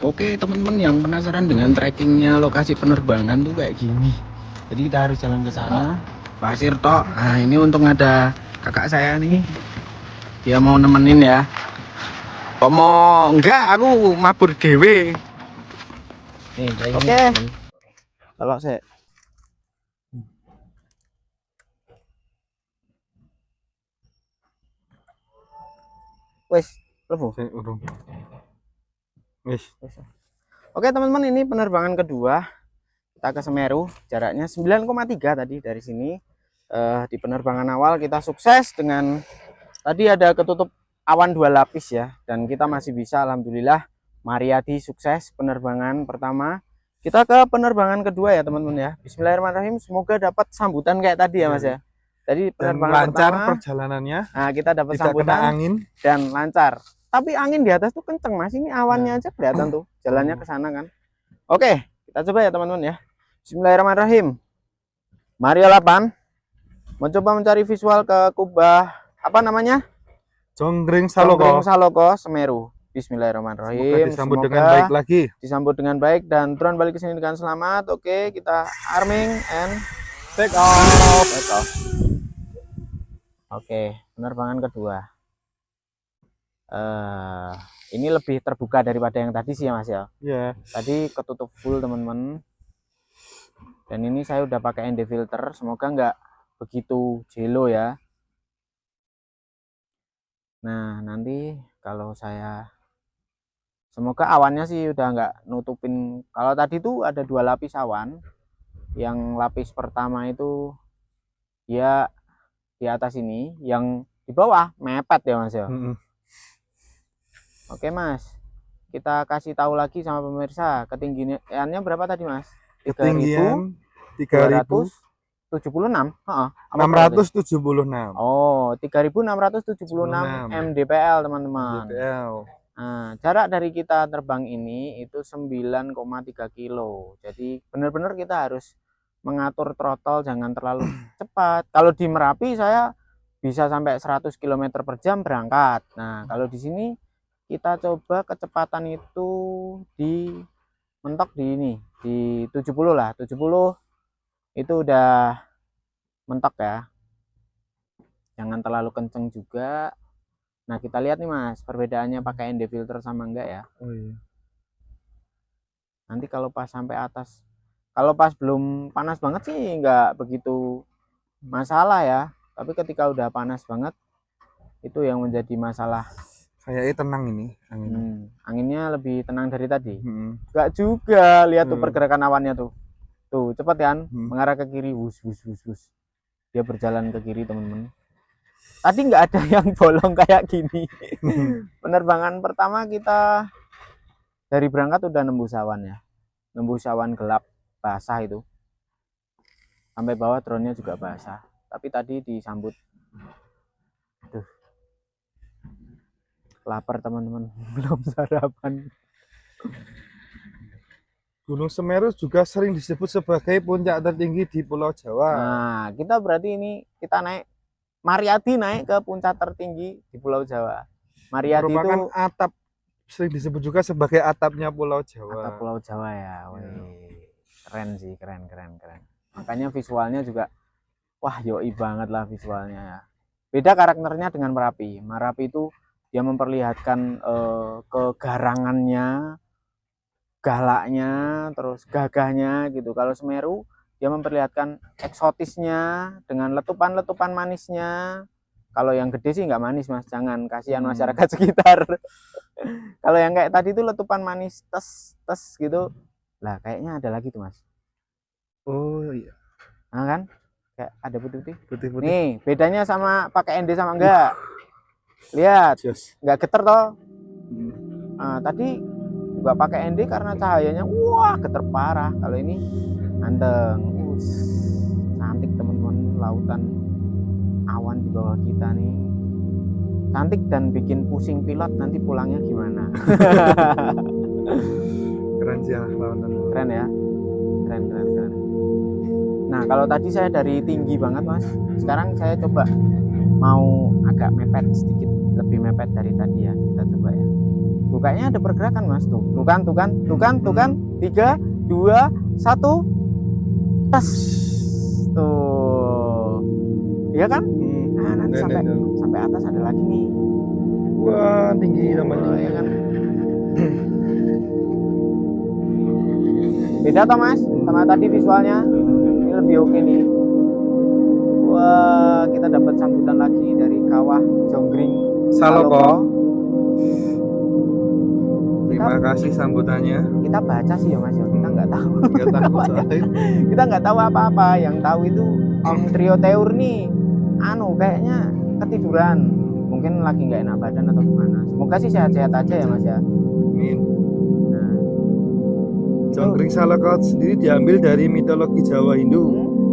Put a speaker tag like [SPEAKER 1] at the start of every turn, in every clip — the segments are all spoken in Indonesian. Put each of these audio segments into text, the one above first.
[SPEAKER 1] Oke teman-teman yang penasaran dengan trekkingnya lokasi penerbangan tuh kayak gini. Jadi kita harus jalan ke sana. Pasir tok. Nah ini untung ada kakak saya nih. Dia mau nemenin ya. Kok mau enggak? Aku mabur dewe. Nih,
[SPEAKER 2] Oke. Kalau saya wes lebu. Oke teman-teman, ini penerbangan kedua kita ke Semeru, jaraknya 9,3 tadi dari sini. Di penerbangan awal kita sukses dengan tadi ada ketutup awan 2 lapis ya, dan kita masih bisa alhamdulillah. Mariadi sukses penerbangan pertama. Kita ke penerbangan kedua ya teman-teman ya. Bismillahirrahmanirrahim, semoga dapat sambutan kayak tadi ya Mas ya. Tadi penerbangan
[SPEAKER 3] lancar
[SPEAKER 2] pertama,
[SPEAKER 3] perjalanannya.
[SPEAKER 2] nah kita dapat
[SPEAKER 3] tidak
[SPEAKER 2] sambutan
[SPEAKER 3] kena angin
[SPEAKER 2] dan lancar. Tapi angin di atas tuh kenceng Mas, ini awannya aja kelihatan tuh jalannya ke sana kan. Oke, kita coba ya teman-teman ya. Bismillahirrahmanirrahim. Mario 8 mencoba mencari visual ke kubah apa namanya?
[SPEAKER 3] Jonggring
[SPEAKER 2] Jonggring
[SPEAKER 3] Saloko.
[SPEAKER 2] Saloko Semeru. Bismillahirrahmanirrahim.
[SPEAKER 3] Semoga disambut dengan baik lagi.
[SPEAKER 2] Disambut dengan baik dan drone balik ke sini dengan selamat. Oke, kita arming and
[SPEAKER 3] Take off.
[SPEAKER 2] take off. Oke, penerbangan kedua. Ini lebih terbuka daripada yang tadi sih ya Mas ya.
[SPEAKER 3] Ya.
[SPEAKER 2] Tadi ketutup full teman-teman. Dan ini saya udah pakai ND filter, semoga nggak begitu jelo ya. Nah nanti kalau saya, semoga awannya sih udah nggak nutupin. Kalau tadi tuh ada 2 lapis awan. Yang lapis pertama itu dia di atas ini, yang di bawah mepet ya Mas ya. Oke Mas, kita kasih tahu lagi sama pemirsa ketinggiannya berapa tadi Mas?
[SPEAKER 3] Ketinggian
[SPEAKER 2] 376.
[SPEAKER 3] 676.
[SPEAKER 2] Oh, 3676 mdpl teman-teman. Nah, jarak dari kita terbang ini itu 9,3 kilo. Jadi benar-benar kita harus mengatur throttle, jangan terlalu cepat. Kalau di Merapi saya bisa sampai 100 km per jam berangkat. Nah, kalau di sini kita coba kecepatan itu di mentok di ini, di 70 lah. 70 itu udah mentok ya. Jangan terlalu kenceng juga. Nah, kita lihat nih Mas, perbedaannya pakai ND filter sama enggak ya.
[SPEAKER 3] Oh iya.
[SPEAKER 2] Nanti kalau pas sampai atas, kalau pas belum panas banget sih enggak begitu masalah ya. Tapi ketika udah panas banget, itu yang menjadi masalah.
[SPEAKER 3] Kayaknya tenang ini
[SPEAKER 2] Anginnya lebih tenang dari tadi. Enggak juga, lihat tuh pergerakan awannya tuh. Tuh, cepat kan? Mengarah ke kiri, wus. Dia berjalan ke kiri, teman-teman. Tadi nggak ada yang bolong kayak gini. Penerbangan pertama kita dari berangkat udah nembus awan ya. Nembus awan gelap, basah itu. Sampai bawah drone-nya juga basah. Tapi tadi disambut. Tuh. Lapar teman-teman, belum sarapan.
[SPEAKER 3] Gunung Semeru juga sering disebut sebagai puncak tertinggi di Pulau Jawa.
[SPEAKER 2] Nah, kita berarti ini kita naik Mariadi, naik ke puncak tertinggi di Pulau Jawa. Mariadi
[SPEAKER 3] merupakan
[SPEAKER 2] itu
[SPEAKER 3] atap, sering disebut juga sebagai atapnya Pulau Jawa.
[SPEAKER 2] Atap Pulau Jawa ya. Keren sih, keren. Makanya visualnya juga wah, yoi banget lah visualnya ya. Beda karakternya dengan Merapi. Merapi itu dia memperlihatkan kegarangannya, galaknya, terus gagahnya gitu. Kalau Semeru dia memperlihatkan eksotisnya dengan letupan-letupan manisnya. Kalau yang gede sih nggak manis Mas, jangan, kasihan masyarakat sekitar. Kalau yang kayak tadi itu letupan manis tes gitu. Lah kayaknya ada lagi tuh Mas.
[SPEAKER 3] Oh iya.
[SPEAKER 2] Nah kan? Kayak ada putih-putih.
[SPEAKER 3] Nih,
[SPEAKER 2] bedanya sama pakai ND sama enggak. Lihat, nggak geter toh. Nah, tadi nggak pakai ND karena cahayanya wah geter parah. Kalau ini anteng, cantik teman-teman, lautan awan di bawah kita nih. Cantik dan bikin pusing pilot, nanti pulangnya gimana.
[SPEAKER 3] Keren sih ya lautan.
[SPEAKER 2] Keren ya, keren. Nah kalau tadi saya dari tinggi banget Mas, sekarang saya coba mau agak mepet sedikit, lebih mepet dari tadi ya. Kita coba ya. Kayaknya ada pergerakan mas tuh. Tuh kan. 3, 2, 1, tes tuh. Iya kan? Nah nanti sampai atas ada lagi nih.
[SPEAKER 3] Wah tinggi namanya.
[SPEAKER 2] Ya kan? Beda toh mas sama tadi visualnya. Ini lebih oke nih. Wah kita dapat sambutan lagi dari Kawah Jonggring Saloko.
[SPEAKER 3] Terima kasih sambutannya.
[SPEAKER 2] Kita baca sih ya mas ya, kita nggak tahu. Kita nggak tahu apa-apa. Yang tahu itu Om Trio Teur nih, kayaknya ketiduran, mungkin lagi nggak enak badan atau gimana. Semoga sih sehat-sehat aja ya mas ya.
[SPEAKER 3] Amin. Nah, Jonggring Saloko sendiri diambil dari mitologi Jawa Hindu,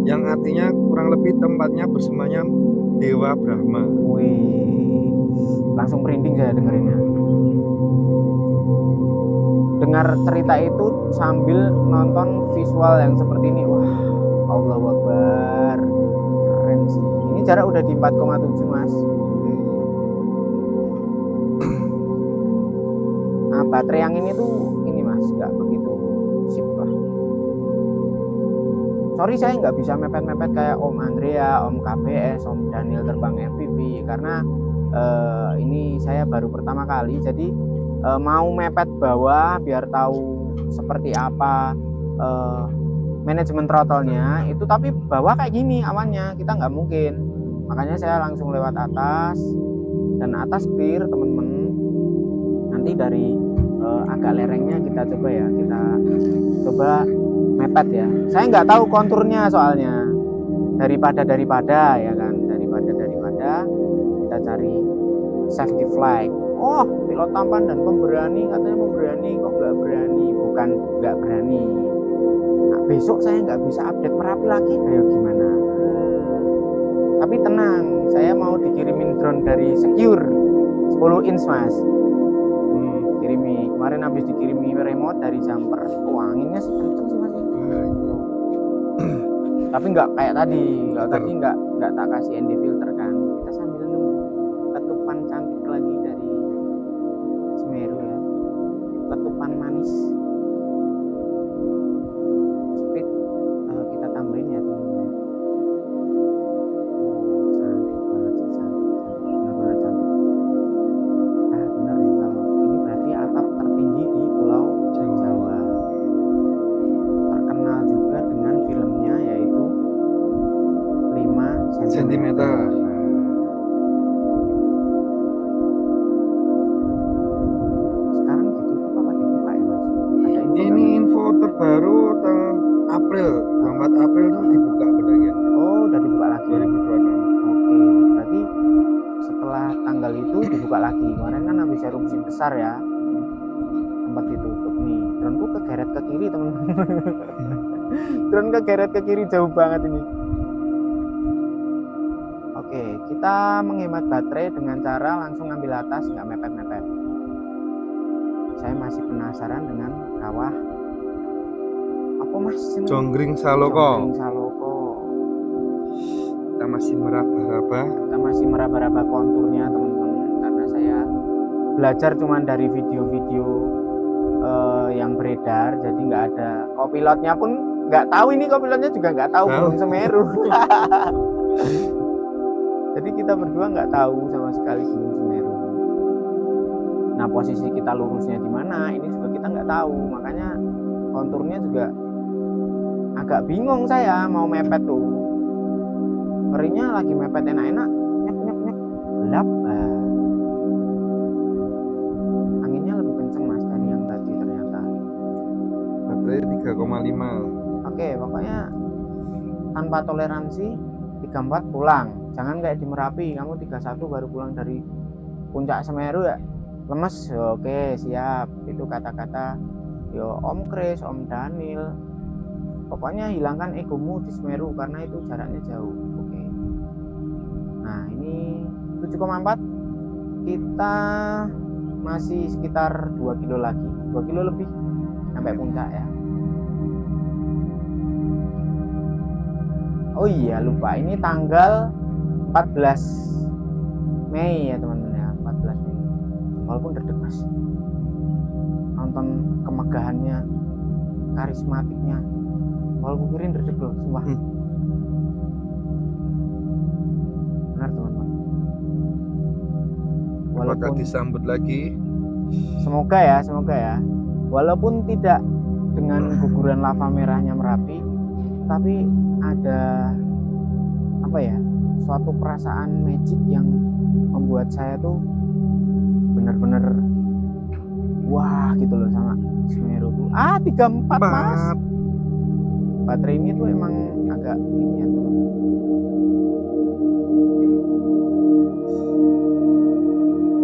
[SPEAKER 3] yang artinya kurang lebih tempatnya bersemayam Dewa Brahma.
[SPEAKER 2] Wih, langsung merinding saya dengerinnya. Dengar cerita itu sambil nonton visual yang seperti ini, wah, Allahu Akbar, keren sih. Ini jarak udah di 4,7 mas. Nah baterai yang ini tuh ini mas, nggak begitu sip lah. Sorry saya nggak bisa mepet-mepet kayak Om Andrea, Om KBS, Om Daniel terbang MPV karena ini saya baru pertama kali, jadi mau mepet bawah biar tahu seperti apa manajemen throttle-nya itu, tapi bawah kayak gini awannya kita nggak mungkin, makanya saya langsung lewat atas, dan atas clear temen-temen. Nanti dari agak lerengnya kita coba ya, kita coba mepet ya. Saya nggak tahu konturnya soalnya, daripada ya kan, daripada kita cari safety flag. Oh, pilot tampan dan pemberani, katanya pemberani, kok nggak berani? Bukan nggak berani. Nah, besok saya nggak bisa update Merapi lagi, ayo gimana? Tapi tenang, saya mau dikirimin drone dari Secure 10 inch mas. Kirimi, kemarin habis dikirimi remote dari Jumper. Oh, anginnya sih kenceng sih mas. Tapi nggak kayak tadi, nggak tak kasih ND filter kan. Kita sambil nunggu letupan cantik lagi dari Semeru ya, letupan manis. Speed kita tambahin ya teman-teman. Cantik banget sih, cantik, benar-benar cantik. Benar nih, kalau ini berarti atap tertinggi di Pulau Jawa. Terkenal juga dengan filmnya yaitu 5 cm. Sekarang ditutup apa dibuka ya mas? Ada info
[SPEAKER 3] ini info terbaru tanggal April 24 April tuh dibuka pedagang.
[SPEAKER 2] Oh udah dibuka lagi
[SPEAKER 3] 2026.
[SPEAKER 2] Oke, berarti setelah tanggal itu dibuka lagi. Kemarin kan habis erupsi besar ya, sempat ditutup nih. Droneku kegeret ke kiri teman-teman. Drone kegeret ke kiri jauh banget ini. Oke, kita menghemat baterai dengan cara langsung ambil atas, nggak mepet-mepet. Saya masih penasaran dengan kawah apa mas?
[SPEAKER 3] Jonggring Saloko.
[SPEAKER 2] Kita
[SPEAKER 3] masih meraba-raba
[SPEAKER 2] konturnya teman-teman, karena saya belajar cuman dari video-video yang beredar, jadi nggak ada kopilotnya pun nggak tahu, ini kopilotnya juga nggak tahu Gunung Semeru. Jadi kita berdua nggak tahu sama sekali Gunung Semeru. Nah posisi kita lurusnya di mana ini juga kita nggak tahu, makanya konturnya juga agak bingung saya mau mepet tuh. Ngerinya lagi mepet enak-enak, nyek gelap. Anginnya lebih kenceng mas dari yang tadi ternyata.
[SPEAKER 3] Baterai 3,5.
[SPEAKER 2] Oke, pokoknya tanpa toleransi 34 pulang. Jangan kayak di Merapi, kamu 31 baru pulang dari puncak Semeru ya. Lemes. Oke, siap. Itu kata-kata yo Om Kris, Om Daniel. Pokoknya hilangkan egomu di Semeru karena itu jaraknya jauh. Oke. Nah, ini 7,4. Kita masih sekitar 2 kilo lagi, 2 kilo lebih sampai puncak ya. Oh iya lupa, ini tanggal 14 Mei ya teman-teman ya, 14 Mei. Walaupun deg-deg mas, nonton kemegahannya, karismatiknya. Kalau kukirin redep loh, sumpah. Benar teman-teman.
[SPEAKER 3] Apakah disambut lagi?
[SPEAKER 2] Semoga ya. Walaupun tidak dengan guguran lava merahnya Merapi, tapi ada apa ya? Suatu perasaan magic yang membuat saya tuh benar-benar wah gitu loh sama Semeru tuh. 34 Mas. Baterai ini tuh emang agak ini ya tuh.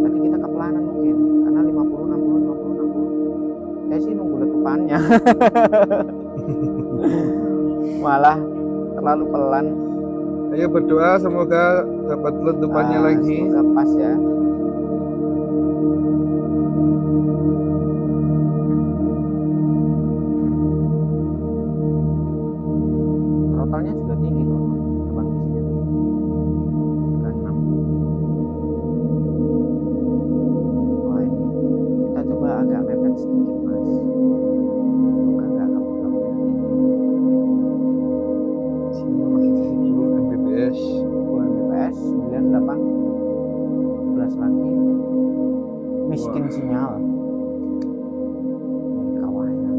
[SPEAKER 2] Tadi kita kepelanan mungkin karena 50 60 50 60. Saya sih nunggu letupannya. Malah terlalu pelan.
[SPEAKER 3] Ayo berdoa semoga dapat letupannya lagi.
[SPEAKER 2] Semoga pas ya. Throttle-nya juga tinggi tuh, teman di sini tuh. 36. Wah ini kita coba agak mepet sedikit Mas. Semoga nggak kabur ya.
[SPEAKER 3] Sini masih 10 Mbps.
[SPEAKER 2] 10 Mbps, 98, 11 lagi. Miskin sinyal. Ini kawahnya.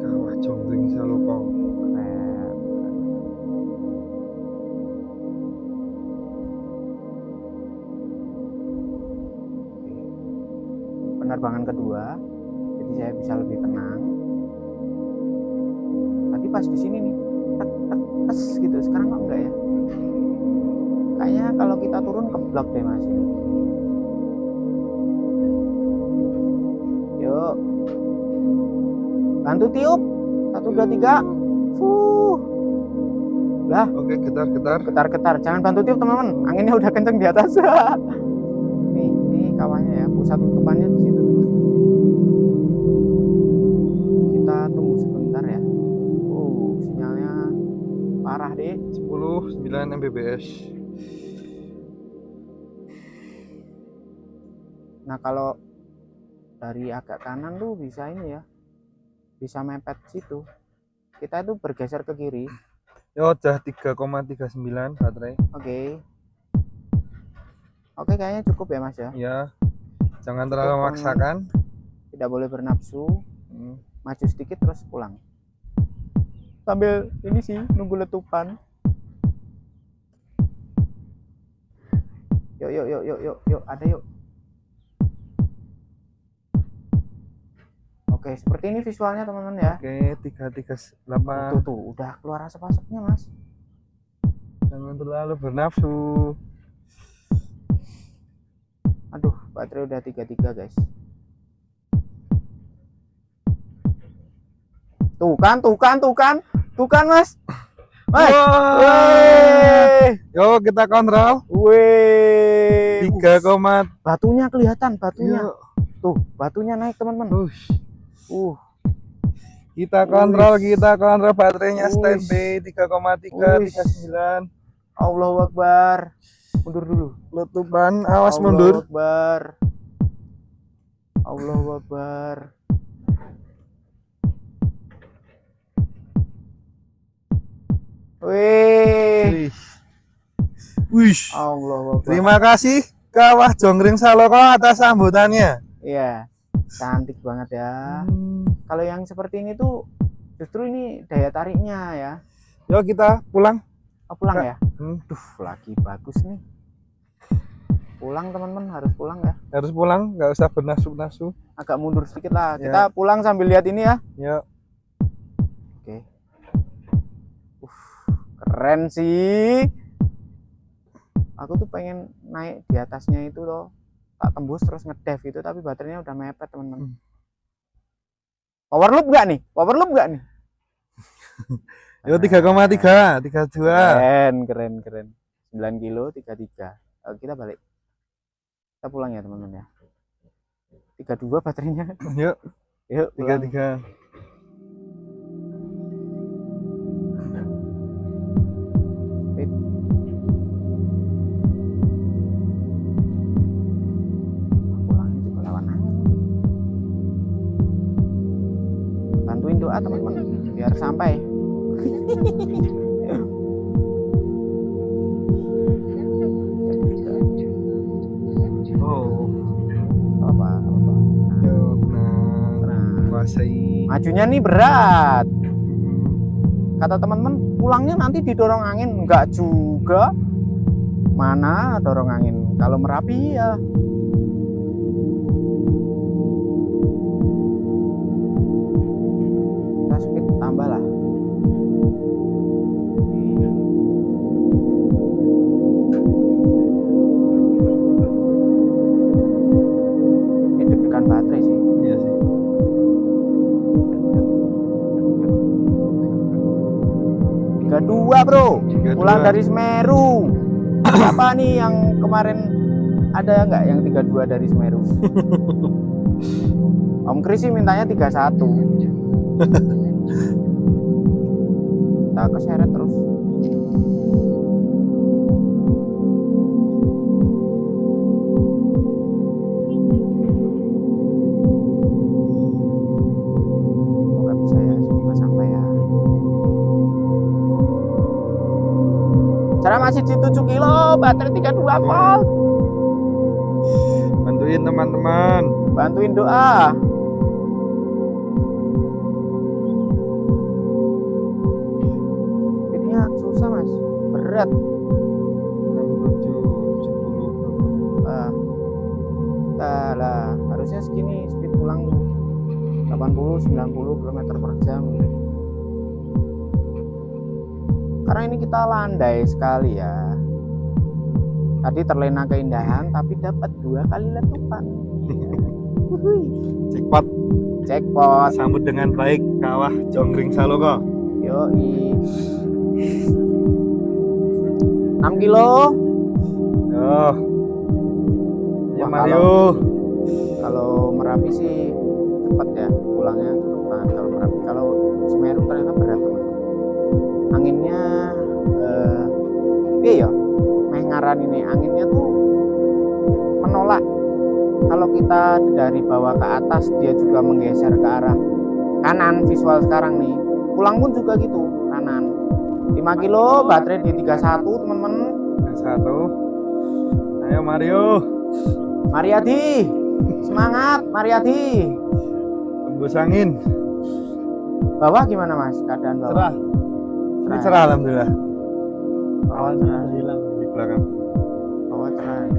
[SPEAKER 3] Kawah Jonggring Saloko.
[SPEAKER 2] Keren. Penerbangan kedua, jadi saya bisa lebih tenang. Tadi pas di sini nih, tek tek tes gitu. Sekarang kok enggak ya? Kayaknya kalau kita turun keblok deh Mas ini. Yuk, bantu tiup. 1 2 3. Lah,
[SPEAKER 3] Oke, getar-getar.
[SPEAKER 2] getar-getar. Jangan bantu tiup teman-teman. Anginnya udah kenceng di atas. Nih, ini kawahnya ya. Pusat tutupannya di situ. Kita tunggu sebentar ya. Sinyalnya parah deh.
[SPEAKER 3] 10 9 Mbps.
[SPEAKER 2] Nah, kalau dari agak kanan tuh bisa ini ya. Bisa mepet situ. Kita itu bergeser ke kiri.
[SPEAKER 3] Ya udah 3,39 baterai.
[SPEAKER 2] Oke. Oke, kayaknya cukup ya Mas ya.
[SPEAKER 3] Ya. Jangan terlalu
[SPEAKER 2] Cukup,
[SPEAKER 3] memaksakan.
[SPEAKER 2] Tidak boleh bernafsu. Maju sedikit terus pulang. Sambil ini sih nunggu letupan. Yuk, ada yuk. Oke, seperti ini visualnya teman-teman ya.
[SPEAKER 3] Oke, 338.
[SPEAKER 2] Tuh, udah keluar asap-asapnya Mas.
[SPEAKER 3] Jangan terlalu bernafsu.
[SPEAKER 2] Aduh, baterai udah 33 guys. Tuh kan Mas. Mas. Wih.
[SPEAKER 3] Yo, kita kontrol.
[SPEAKER 2] Wih.
[SPEAKER 3] 3,
[SPEAKER 2] Batunya kelihatan, batunya.
[SPEAKER 3] Yo.
[SPEAKER 2] Tuh, batunya naik teman-teman.
[SPEAKER 3] Kita kontrol baterainya standby 3,3 39.
[SPEAKER 2] Allahu Akbar. Mundur dulu.
[SPEAKER 3] Letupan, awas mundur.
[SPEAKER 2] Allahu Akbar. Wih. Allahu Akbar.
[SPEAKER 3] Terima kasih Kawah Jonggring Saloko atas sambutannya.
[SPEAKER 2] Iya. Cantik banget ya. Kalau yang seperti ini tuh justru ini daya tariknya ya.
[SPEAKER 3] Yuk kita pulang.
[SPEAKER 2] Pulang ya. Duh, lagi bagus nih. Pulang teman-teman, harus pulang ya.
[SPEAKER 3] Harus pulang, nggak usah bernafsu-nafsu.
[SPEAKER 2] Agak mundur sedikit lah. Kita pulang sambil lihat ini ya.
[SPEAKER 3] Yuk.
[SPEAKER 2] Oke. Keren sih. Aku tuh pengen naik di atasnya itu loh. Tak tembus terus ngedev gitu, tapi baterainya udah mepet teman-teman. Power loop nggak nih?
[SPEAKER 3] Yo 3,3 32.
[SPEAKER 2] Keren. 9 kilo 33. Kita balik. Kita pulang ya teman-teman ya. 32 baterainya.
[SPEAKER 3] Yuk
[SPEAKER 2] 33. doa teman-teman biar sampai.
[SPEAKER 3] Oh,
[SPEAKER 2] Apa?
[SPEAKER 3] ya benar. Kuasai.
[SPEAKER 2] Majunya nih berat. Kata teman-teman, pulangnya nanti didorong angin. Enggak juga. Mana dorong angin? Kalau Merapi ya. Kita speed tambah lah. Ini deg-degan baterai sih.
[SPEAKER 3] Iya sih.
[SPEAKER 2] 32 bro,
[SPEAKER 3] 32.
[SPEAKER 2] pulang dari Semeru. Siapa nih yang kemarin ada nggak yang 32 dari Semeru? Om Kris sih mintanya 31. Kita keseret terus. Semoga bisa ya, semoga sampai ya. Cara masih di 7 kilo, baterai 32 volt.
[SPEAKER 3] Bantuin teman-teman.
[SPEAKER 2] Bantuin doa. Speednya susah mas, berat.
[SPEAKER 3] 67, 70.
[SPEAKER 2] Lah, harusnya segini speed pulang tuh 80-90 km per jam. Karena ini kita landai sekali ya. Tadi terlena keindahan tapi dapat 2 kali letupan.
[SPEAKER 3] Jackpot.
[SPEAKER 2] Jackpot.
[SPEAKER 3] Sambut dengan baik Kawah Jonggring Saloka.
[SPEAKER 2] Yoi. 6 kilo.
[SPEAKER 3] Yo. Ya
[SPEAKER 2] Wah,
[SPEAKER 3] Mario.
[SPEAKER 2] Kalau Merapi sih cepat ya pulangnya cepet banget kalau Merapi. Kalau Semeru ternyata berat teman. Anginnya iya ya, meh ngaran ini anginnya tuh menolak. Kalau kita dari bawah ke atas dia juga menggeser ke arah kanan. Visual sekarang nih pulang pun juga gitu kanan. 5 kilo baterai di 31 teman-teman.
[SPEAKER 3] 1. Ayo Mario.
[SPEAKER 2] Mariadi semangat Mariadi.
[SPEAKER 3] Tembus angin.
[SPEAKER 2] Bawah gimana mas keadaan bawah?
[SPEAKER 3] Cerah. Ini cerah alhamdulillah.
[SPEAKER 2] Bawah cerah.
[SPEAKER 3] Hilang di belakang.
[SPEAKER 2] Bawah cerah.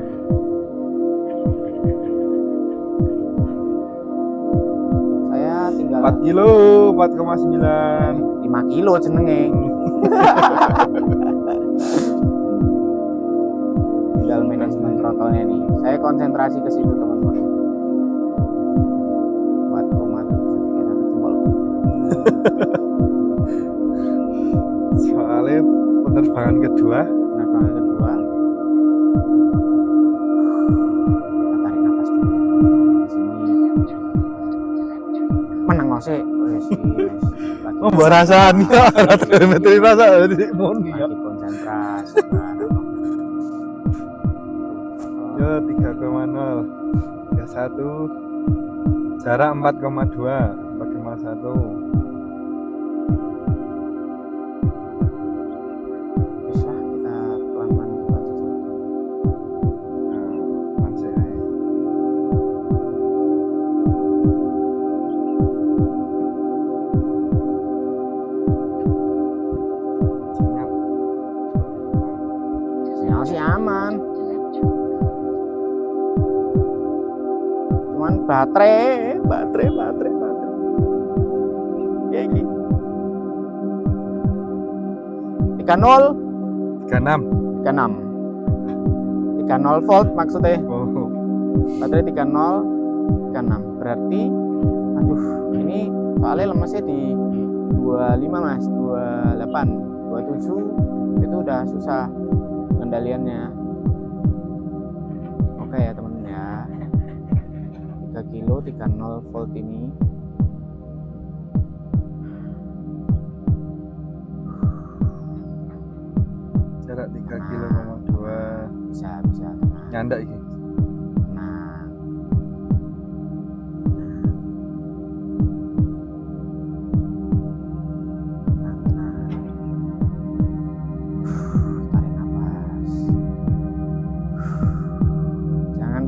[SPEAKER 2] Saya tinggal
[SPEAKER 3] 4 kilo, 4,9.
[SPEAKER 2] 5 kilo jenenge. Tinggal manajemen throttle-nya nih. Saya konsentrasi ke situ teman-teman. 4,731 jempol.
[SPEAKER 3] Soalnya penerbangan kedua.
[SPEAKER 2] Penerbangan kedua. Kita tarik nafas dulu ya. Di sini. Menang sih.
[SPEAKER 3] Oh, mbak rasaan ya, telemetri rasa di moni ya.
[SPEAKER 2] Lagi konsentrasi.
[SPEAKER 3] Yo 3,0, 31, jarak 4,2, 4,1.
[SPEAKER 2] Bisa kita pelan-pelan buka sesuatu. Sinyal sih aman. Cuman baterai. Ya ini. 30
[SPEAKER 3] 36.
[SPEAKER 2] 30 volt maksudnya.
[SPEAKER 3] Oh,
[SPEAKER 2] Baterai 30 36. Berarti aduh, ini soalnya lemesnya di 25 mas, 28, 27 itu udah susah kendaliannya. Oke ya temen ya, 3 kilo 30 volt ini.
[SPEAKER 3] jarak 3,2
[SPEAKER 2] Bisa
[SPEAKER 3] nyandak ini.
[SPEAKER 2] nah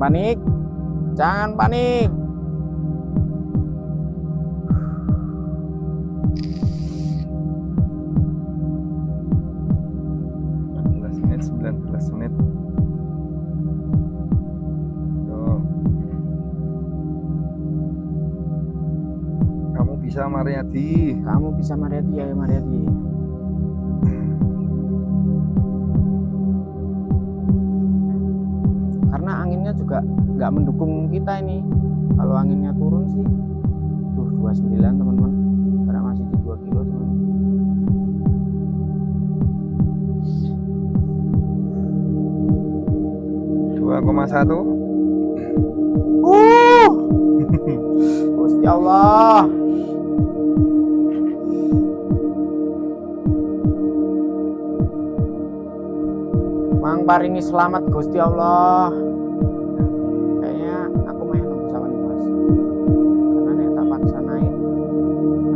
[SPEAKER 2] panik. Jangan panik.
[SPEAKER 3] Menit, 19 menit. Tuh. Kamu bisa Mariadi.
[SPEAKER 2] Kamu bisa Mariati, ayo Mariati. Karena anginnya juga nggak mendukung kita ini. Kalau anginnya turun sih, 29 teman-teman. Jarak masih di 2 kilo teman-teman.
[SPEAKER 3] 2,1.
[SPEAKER 2] Gusti Allah. Mang paringi selamat Gusti Allah. Kayaknya aku main nunggu sawan nih Mas. Karena nek tak paksa naik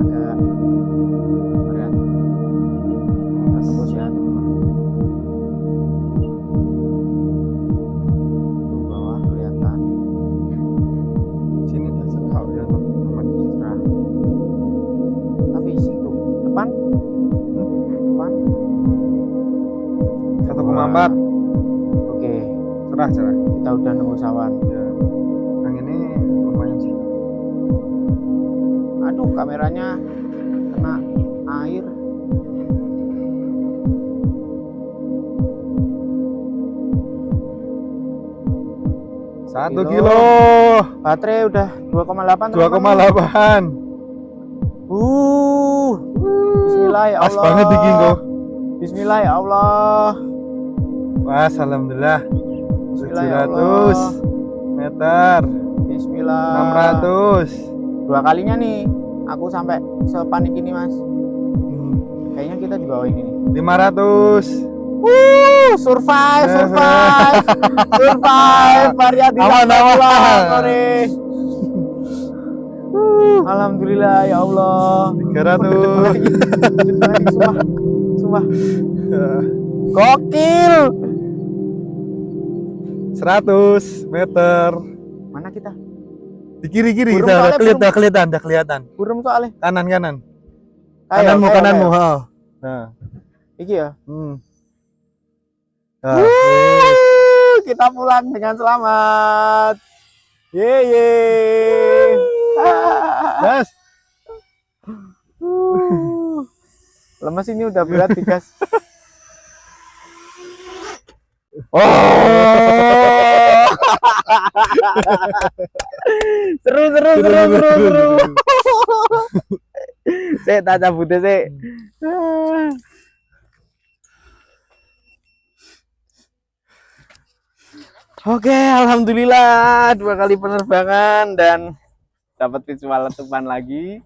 [SPEAKER 2] agak berat. Terus ya teman-teman. Tuh bawah kelihatan.
[SPEAKER 3] Sini terserah ya teman-teman.
[SPEAKER 2] Cerah. Tapi situ depan. Depan.
[SPEAKER 3] 1,4.
[SPEAKER 2] Oke,
[SPEAKER 3] Cerah.
[SPEAKER 2] kita udah nemu sawan.
[SPEAKER 3] Ya. Anginnya lumayan sih.
[SPEAKER 2] Aduh, kameranya kena air.
[SPEAKER 3] Satu
[SPEAKER 2] Kilo.
[SPEAKER 3] kilo.
[SPEAKER 2] Baterai udah 2,8 teman-teman.
[SPEAKER 3] 2,8.
[SPEAKER 2] Bismillah ya
[SPEAKER 3] Pas
[SPEAKER 2] Allah.
[SPEAKER 3] banget iki kok.
[SPEAKER 2] Bismillah ya Allah.
[SPEAKER 3] Wah, alhamdulillah.
[SPEAKER 2] Bismillah ya Allah.
[SPEAKER 3] 700 meter.
[SPEAKER 2] Bismillah.
[SPEAKER 3] 600.
[SPEAKER 2] Dua kalinya nih aku sampai sepanik ini Mas. Kayaknya kita di bawah ini nih.
[SPEAKER 3] 500.
[SPEAKER 2] Survive. Variati
[SPEAKER 3] Aman.
[SPEAKER 2] sore. Alhamdulillah ya Allah.
[SPEAKER 3] 300.
[SPEAKER 2] Sumpah. Gokil.
[SPEAKER 3] 100 meter.
[SPEAKER 2] Mana kita?
[SPEAKER 3] Di kiri
[SPEAKER 2] Burung
[SPEAKER 3] udah
[SPEAKER 2] soalnya
[SPEAKER 3] kelihatan.
[SPEAKER 2] Burung soalnya.
[SPEAKER 3] Kanan.
[SPEAKER 2] Ayo,
[SPEAKER 3] Kananmu.
[SPEAKER 2] ayo.
[SPEAKER 3] Ha. Nah.
[SPEAKER 2] Iki ya.
[SPEAKER 3] Nah,
[SPEAKER 2] Kita pulang dengan selamat. Ye.
[SPEAKER 3] Gas.
[SPEAKER 2] Lemes ini udah berat digas. Seru. Saya tak cabut sih. Oke, alhamdulillah 2 kali penerbangan dan dapat visual letupan lagi.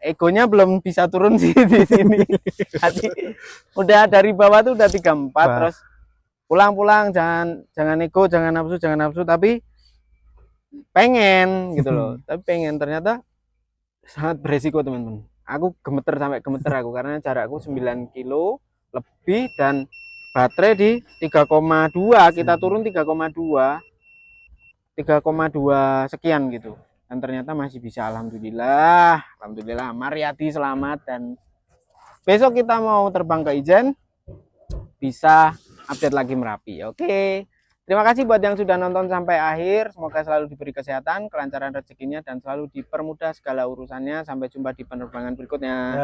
[SPEAKER 2] Egonya belum bisa turun sih di sini. Tadi udah dari bawah tuh udah 34 terus pulang jangan ego, jangan nafsu tapi pengen gitu loh. Tapi pengen ternyata sangat beresiko teman-teman. Aku gemeter aku karena jarakku 9 kilo lebih dan baterai di 3,2, kita turun 3,2 sekian gitu. Dan ternyata masih bisa, alhamdulillah. Mariati selamat dan besok kita mau terbang ke Ijen, bisa update lagi Merapi. Oke. Terima kasih buat yang sudah nonton sampai akhir. Semoga selalu diberi kesehatan, kelancaran rezekinya dan selalu dipermudah segala urusannya. Sampai jumpa di penerbangan berikutnya.